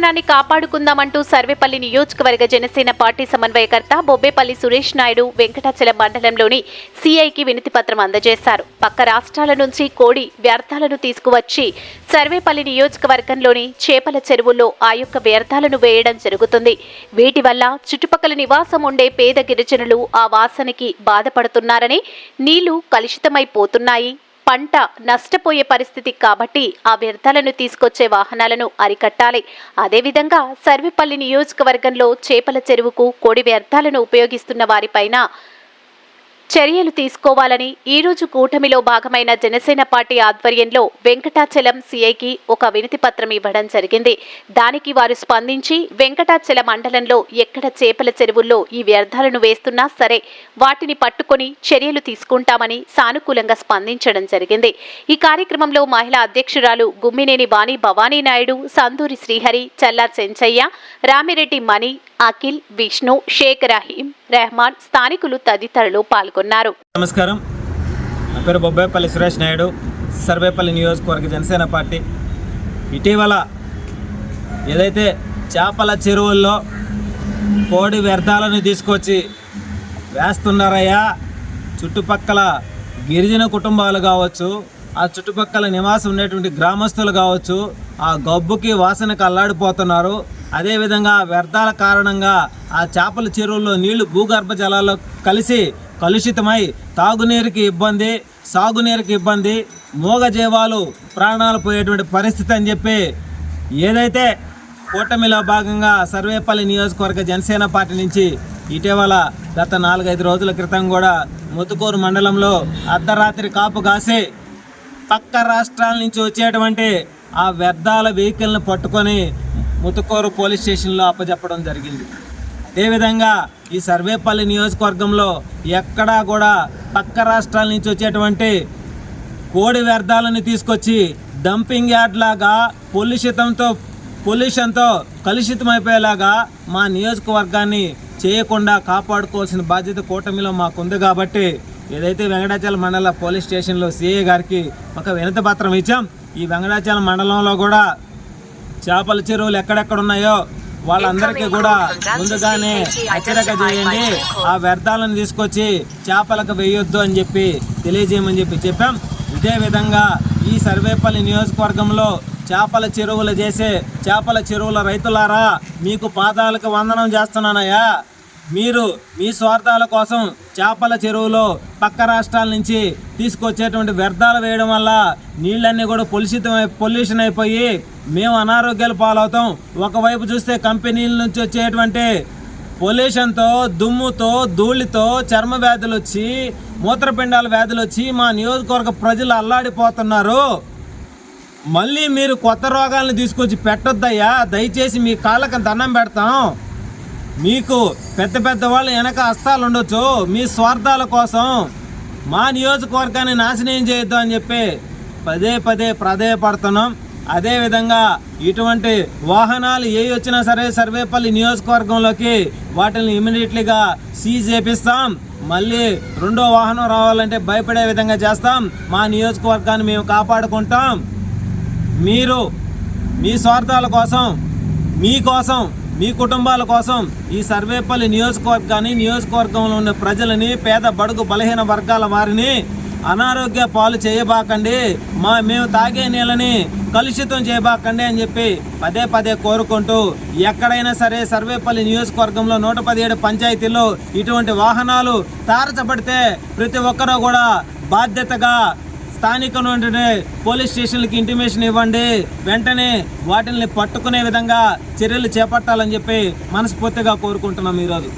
పర్యావరణాన్ని కాపాడుకుందామంటూ సర్వేపల్లి నియోజకవర్గ జనసేన పార్టీ సమన్వయకర్త బొబ్బేపల్లి సురేష్ నాయుడు వెంకటాచలం మండలంలోని సీఐకి వినతి పత్రం అందజేశారు. పక్క రాష్ట్రాల నుంచి కోడి వ్యర్థాలను తీసుకువచ్చి సర్వేపల్లి నియోజకవర్గంలోని చేపల చెరువుల్లో ఆ యొక్క వ్యర్థాలను వేయడం జరుగుతుంది. వీటి వల్ల చుట్టుపక్కల నివాసం ఉండే పేద గిరిజనులు ఆ వాసనకి బాధపడుతున్నారని, నీళ్లు కలుషితమైపోతున్నాయి, పంట నష్టపోయే పరిస్థితి కాబట్టి ఆ వ్యర్థాలను తీసుకొచ్చే వాహనాలను అరికట్టాలి. అదేవిధంగా సర్వేపల్లి నియోజకవర్గంలో చేపల చెరువుకు కోడి వ్యర్థాలను ఉపయోగిస్తున్న వారిపైన చర్యలు తీసుకోవాలని ఈరోజు కూటమిలో భాగమైన జనసేన పార్టీ ఆధ్వర్యంలో వెంకటాచలం సీఐకి ఒక వినతి పత్రం ఇవ్వడం జరిగింది. దానికి వారు స్పందించి వెంకటాచలం మండలంలో ఎక్కడ చేపల చెరువుల్లో ఈ వ్యర్థాలను వేస్తున్నా సరే వాటిని పట్టుకొని చర్యలు తీసుకుంటామని సానుకూలంగా స్పందించడం జరిగింది. ఈ కార్యక్రమంలో మహిళా అధ్యక్షురాలు గుమ్మినేని వాణి భవానీ నాయుడు, సందూరి శ్రీహరి, చల్లా చెంచయ్య, రామిరెడ్డి మణి, అఖిల్, విష్ణు, షేక్ రహీం, రెహమాన్, స్థానికులు తదితరులు పాల్గొన్నారు. నమస్కారం, నా పేరు బొబ్బేపల్లి సురేష్ నాయుడు, సర్వేపల్లి నియోజకవర్గ జనసేన పార్టీ. ఇటీవల ఏదైతే చేపల చెరువుల్లో కోడి వ్యర్థాలను తీసుకొచ్చి వేస్తున్నారయ్యా, చుట్టుపక్కల గిరిజన కుటుంబాలు కావచ్చు, ఆ చుట్టుపక్కల నివాసం ఉండేటువంటి గ్రామస్తులు కావచ్చు, ఆ గబ్బుకి వాసనకు అల్లాడిపోతున్నారు. అదేవిధంగా వ్యర్థాల కారణంగా ఆ చేపల చెరువుల్లో నీళ్లు భూగర్భ జలాల్లో కలిసి కలుషితమై తాగునీరుకి ఇబ్బంది, సాగునీరుకి ఇబ్బంది, మూగజీవాలు ప్రాణాలు పోయేటువంటి పరిస్థితి అని చెప్పి ఏదైతే కూటమిలో భాగంగా సర్వేపల్లి నియోజకవర్గ జనసేన పార్టీ నుంచి ఇటీవల గత 4-5 రోజుల క్రితం కూడా ముతుకూరు మండలంలో అర్ధరాత్రి కాపు కాసి పక్క రాష్ట్రాల నుంచి వచ్చేటువంటి ఆ వ్యర్థాల వెహికల్ని పట్టుకొని ముతుకూరు పోలీస్ స్టేషన్లో అప్పచెప్పడం జరిగింది. అదేవిధంగా ఈ సర్వేపల్లి నియోజకవర్గంలో ఎక్కడా కూడా పక్క రాష్ట్రాల నుంచి వచ్చేటువంటి కోడి వ్యర్థాలను తీసుకొచ్చి డంపింగ్ యార్డ్ లాగా పొల్యూషన్తో కలుషితమైపోయేలాగా మా నియోజకవర్గాన్ని చేయకుండా కాపాడుకోవాల్సిన బాధ్యత కూటమిలో మాకుంది. కాబట్టి ఏదైతే వెంకటాచలం మండల పోలీస్ స్టేషన్లో సిఐ గారికి ఒక వినతి పత్రం ఇచ్చాం. ఈ వెంకటాచలం మండలంలో కూడా చేపల చెరువులు ఎక్కడెక్కడ ఉన్నాయో వాళ్ళందరికీ కూడా ముందుగానే హెచ్చరిక చేయండి, ఆ వ్యర్థాలను తీసుకొచ్చి చేపలకు వేయొద్దు అని చెప్పి తెలియజేయమని చెప్పాం. ఇదే విధంగా ఈ సర్వేపల్లి నియోజకవర్గంలో చేపల చెరువులు చేసే చేపల చెరువుల రైతులారా, మీకు పాదాలకు వందనం చేస్తున్నానయ్యా. మీరు మీ స్వార్థాల కోసం చేపల చెరువులో పక్క రాష్ట్రాల నుంచి తీసుకొచ్చేటువంటి వ్యర్థాలు వేయడం వల్ల నీళ్ళన్నీ కూడా పొల్యూషన్ అయిపోయి మేము అనారోగ్యాలు పాలవుతాం. ఒకవైపు చూస్తే కంపెనీల నుంచి వచ్చేటువంటి పొల్యూషన్తో, దుమ్ముతో, ధూళితో చర్మ వ్యాధులు వచ్చి, మూత్రపిండాల వ్యాధులు వచ్చి మా నియోజకవర్గ ప్రజలు అల్లాడిపోతున్నారు. మళ్ళీ మీరు కొత్త రోగాలను తీసుకొచ్చి పెట్టొద్దయ్యా, దయచేసి మీ కాళ్ళకి దండం పెడతాం. మీకు పెద్ద వాళ్ళు వెనక హస్తాలు ఉండొచ్చు, మీ స్వార్థాల కోసం మా నియోజకవర్గాన్ని నాశనం చేయొద్దు అని చెప్పి పదే ప్రాధేయపడుతున్నాం. అదేవిధంగా ఇటువంటి వాహనాలు ఏ వచ్చినా సరే సర్వేపల్లి నియోజకవర్గంలోకి వాటిని ఇమీడియట్లీగా సీజ్ చేపిస్తాం. మళ్ళీ రెండో వాహనం రావాలంటే భయపడే విధంగా చేస్తాం. మా నియోజకవర్గాన్ని మేము కాపాడుకుంటాం. మీరు మీ స్వార్థాల కోసం, మీకోసం, మీ కుటుంబాల కోసం ఈ సర్వేపల్లి నియోజకవర్గంలో ఉన్న ప్రజలని, పేద బడుగు బలహీన వర్గాల వారిని అనారోగ్య పాలు చేయబాకండి, మేము తాగే నీళ్ళని కలుషితం చేయబాకండి అని చెప్పి పదే కోరుకుంటూ, ఎక్కడైనా సరే సర్వేపల్లి నియోజకవర్గంలో 117 పంచాయతీల్లో ఇటువంటి వాహనాలు తారచబడితే ప్రతి ఒక్కరూ కూడా బాధ్యతగా స్థానిక పోలీస్ స్టేషన్లకి ఇంటిమేషన్ ఇవ్వండి. వెంటనే వాటిని పట్టుకునే విధంగా చర్యలు చేపట్టాలని చెప్పి మనస్ఫూర్తిగా కోరుకుంటున్నాం ఈరోజు.